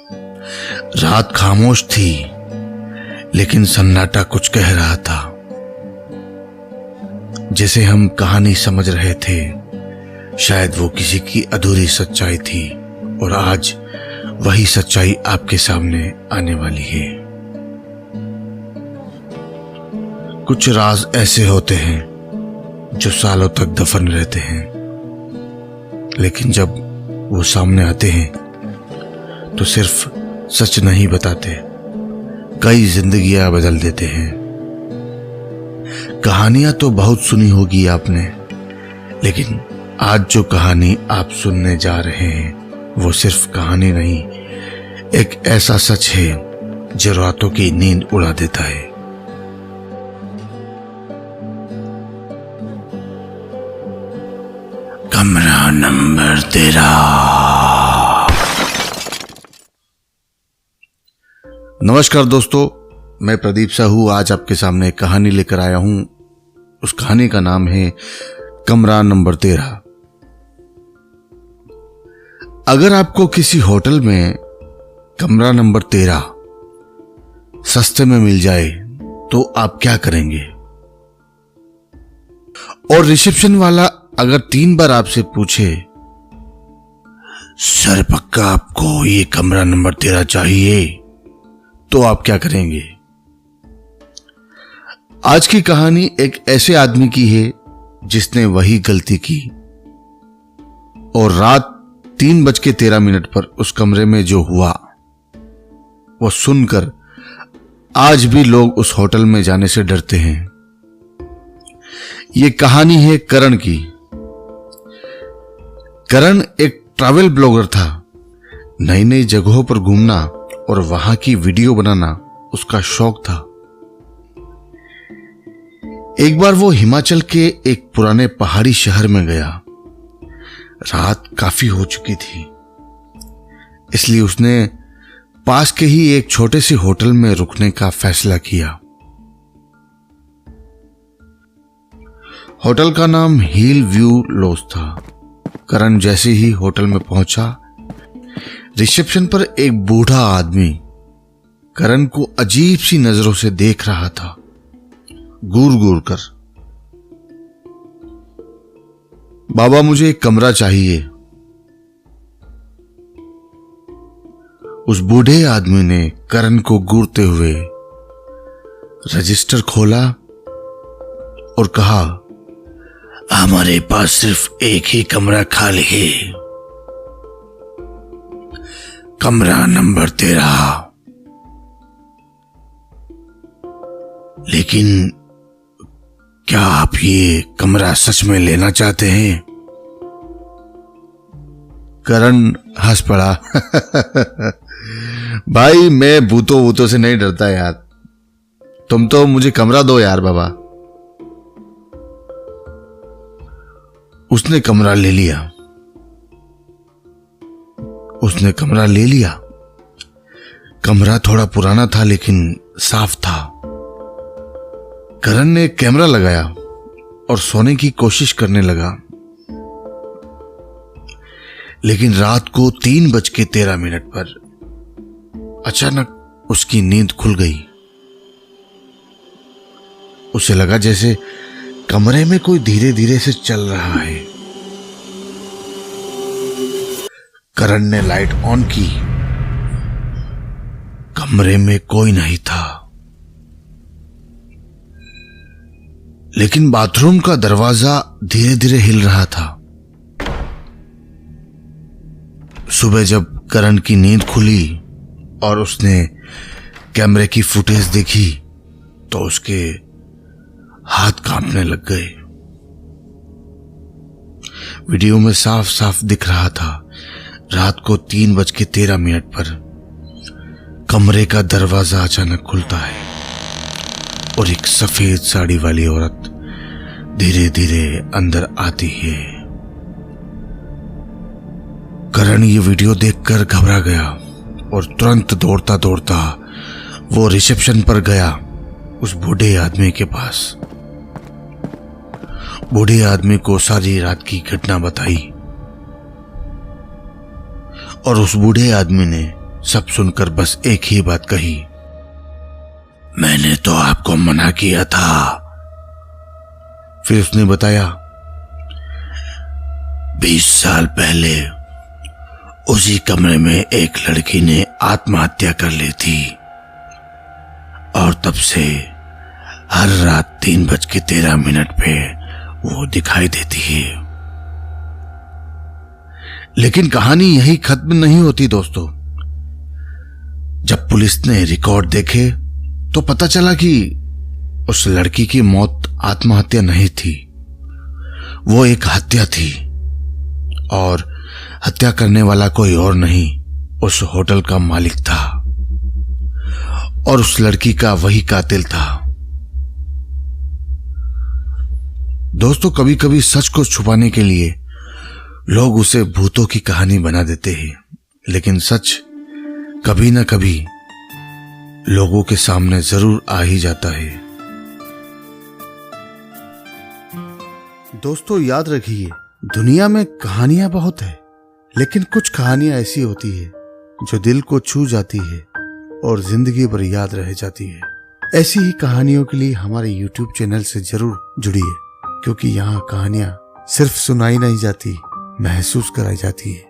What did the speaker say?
रात खामोश थी, लेकिन सन्नाटा कुछ कह रहा था। जैसे हम कहानी समझ रहे थे, शायद वो किसी की अधूरी सच्चाई थी और आज वही सच्चाई आपके सामने आने वाली है। कुछ राज ऐसे होते हैं जो सालों तक दफन रहते हैं, लेकिन जब वो सामने आते हैं तो सिर्फ सच नहीं बताते, कई जिंदगियां बदल देते हैं। कहानियां तो बहुत सुनी होगी आपने, लेकिन आज जो कहानी आप सुनने जा रहे हैं वो सिर्फ कहानी नहीं, एक ऐसा सच है जो रातों की नींद उड़ा देता है। कमरा नंबर 13। नमस्कार दोस्तों, मैं प्रदीप साहू आज आपके सामने एक कहानी लेकर आया हूं। उस कहानी का नाम है कमरा नंबर 13। अगर आपको किसी होटल में कमरा नंबर 13 सस्ते में मिल जाए तो आप क्या करेंगे? और रिसेप्शन वाला अगर 3 बार आपसे पूछे, सर पक्का आपको ये कमरा नंबर 13 चाहिए, तो आप क्या करेंगे? आज की कहानी एक ऐसे आदमी की है जिसने वही गलती की और रात 3:13 पर उस कमरे में जो हुआ वो सुनकर आज भी लोग उस होटल में जाने से डरते हैं। ये कहानी है करण की। करण एक ट्रैवल ब्लॉगर था। नई नई जगहों पर घूमना और वहां की वीडियो बनाना उसका शौक था। एक बार वो हिमाचल के एक पुराने पहाड़ी शहर में गया। रात काफी हो चुकी थी, इसलिए उसने पास के ही एक छोटे से होटल में रुकने का फैसला किया। होटल का नाम हिल व्यू लॉज था। करण जैसे ही होटल में पहुंचा, रिसेप्शन पर एक बूढ़ा आदमी करण को अजीब सी नजरों से देख रहा था, घूर घूर कर। बाबा, मुझे एक कमरा चाहिए। उस बूढ़े आदमी ने करण को घूरते हुए रजिस्टर खोला और कहा, हमारे पास सिर्फ एक ही कमरा खाली है, कमरा नंबर 13। लेकिन क्या आप ये कमरा सच में लेना चाहते हैं? करण हंस पड़ा। भाई, मैं भूतों से नहीं डरता यार, तुम तो मुझे कमरा दो यार बाबा। उसने कमरा ले लिया। कमरा थोड़ा पुराना था लेकिन साफ था। करण ने कैमरा लगाया और सोने की कोशिश करने लगा, लेकिन रात को 3:13 पर अचानक उसकी नींद खुल गई। उसे लगा जैसे कमरे में कोई धीरे धीरे से चल रहा है। करण ने लाइट ऑन की। कमरे में कोई नहीं था, लेकिन बाथरूम का दरवाजा धीरे धीरे हिल रहा था। सुबह जब करण की नींद खुली और उसने कैमरे की फुटेज देखी तो उसके हाथ कांपने लग गए। वीडियो में साफ साफ दिख रहा था, रात को 3:13 पर कमरे का दरवाजा अचानक खुलता है और एक सफेद साड़ी वाली औरत धीरे धीरे अंदर आती है। करण ये वीडियो देखकर घबरा गया और तुरंत दौड़ता दौड़ता वो रिसेप्शन पर गया उस बूढ़े आदमी के पास। बूढ़े आदमी को सारी रात की घटना बताई और उस बूढ़े आदमी ने सब सुनकर बस एक ही बात कही, मैंने तो आपको मना किया था। फिर उसने बताया, 20 साल पहले उसी कमरे में एक लड़की ने आत्महत्या कर ली थी और तब से हर रात 3:13 पे वो दिखाई देती है। लेकिन कहानी यही खत्म नहीं होती दोस्तों। जब पुलिस ने रिकॉर्ड देखे तो पता चला कि उस लड़की की मौत आत्महत्या नहीं थी, वो एक हत्या थी और हत्या करने वाला कोई और नहीं, उस होटल का मालिक था और उस लड़की का वही कातिल था। दोस्तों, कभी कभी सच को छुपाने के लिए लोग उसे भूतों की कहानी बना देते हैं, लेकिन सच कभी ना कभी लोगों के सामने जरूर आ ही जाता है। दोस्तों, याद रखिए, दुनिया में कहानियां बहुत है, लेकिन कुछ कहानियां ऐसी होती है जो दिल को छू जाती है और जिंदगी भर याद रह जाती है। ऐसी ही कहानियों के लिए हमारे YouTube चैनल से जरूर जुड़िए, क्योंकि यहाँ कहानियां सिर्फ सुनाई नहीं जाती, महसूस कराई जाती है।